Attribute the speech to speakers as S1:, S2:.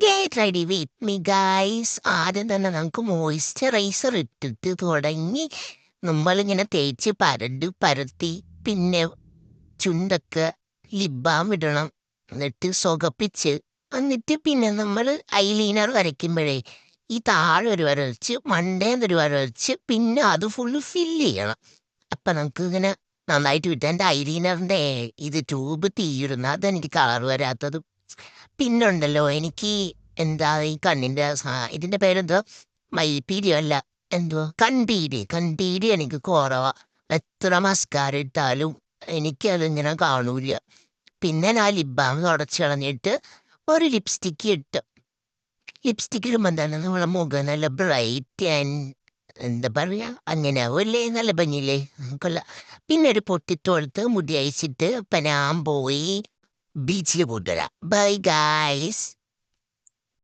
S1: Get ready with me guys. ആദ്യം തന്നെ നമുക്ക് മോയ്സ്ചറൈസർ ഇട്ടിട്ട് തുടങ്ങി നമ്മളിങ്ങനെ തേച്ച് പരത്തി പിന്നെ ചുണ്ടൊക്കെ ലിപ് ബാം ഇടണം. എന്നിട്ട് സുഖപ്പിച്ച് എന്നിട്ട് പിന്നെ നമ്മൾ ഐലൈനർ വരയ്ക്കുമ്പോഴേ ഈ താഴെ ഒരു വര വരച്ച് മണ്ടേന്നൊരു വര വരച്ച് പിന്നെ അത് ഫുള്ള് ഫില്ല് ചെയ്യണം. അപ്പം നമുക്ക് ഇങ്ങനെ നന്നായിട്ട് കിട്ടും. എൻ്റെ ഐലൈനറിൻ്റെ ഇത് ട്യൂബ് തീരുന്നു, അതെനിക്ക് കളർ വരാത്തത്. പിന്നുണ്ടല്ലോ എനിക്ക് എന്താ ഈ കണ്ണിൻ്റെ ഇതിൻ്റെ പേരെന്തോ, മയിൽപ്പീലിയോ അല്ല, എന്തോ കൺപീലി എനിക്ക് കുറവാ. എത്ര മസ്കാര ഇട്ടാലും എനിക്കതിങ്ങനെ കാണൂല. പിന്നെ ഞാൻ ലിപ് ബാം തുടച്ച് കളഞ്ഞിട്ട് ഒരു ലിപ്സ്റ്റിക്ക് ഇട്ട്. ലിപ്സ്റ്റിക്ക് ഇടുമ്പോൾ എന്താണ് നമ്മളെ മുഖം നല്ല ബ്രൈറ്റ് ആൻഡ് എന്താ പറയുക, അങ്ങനെ ആവുമല്ലേ, നല്ല ഭംഗിയില്ലേ, കൊള്ളാം. പിന്നെ ഒരു പൊട്ടിത്തൊടുത്ത് മുടി അയച്ചിട്ട് ഇപ്പം ഞാൻ പോയി ബീച്ചിൽ കൊണ്ടുവരാം. Bye guys.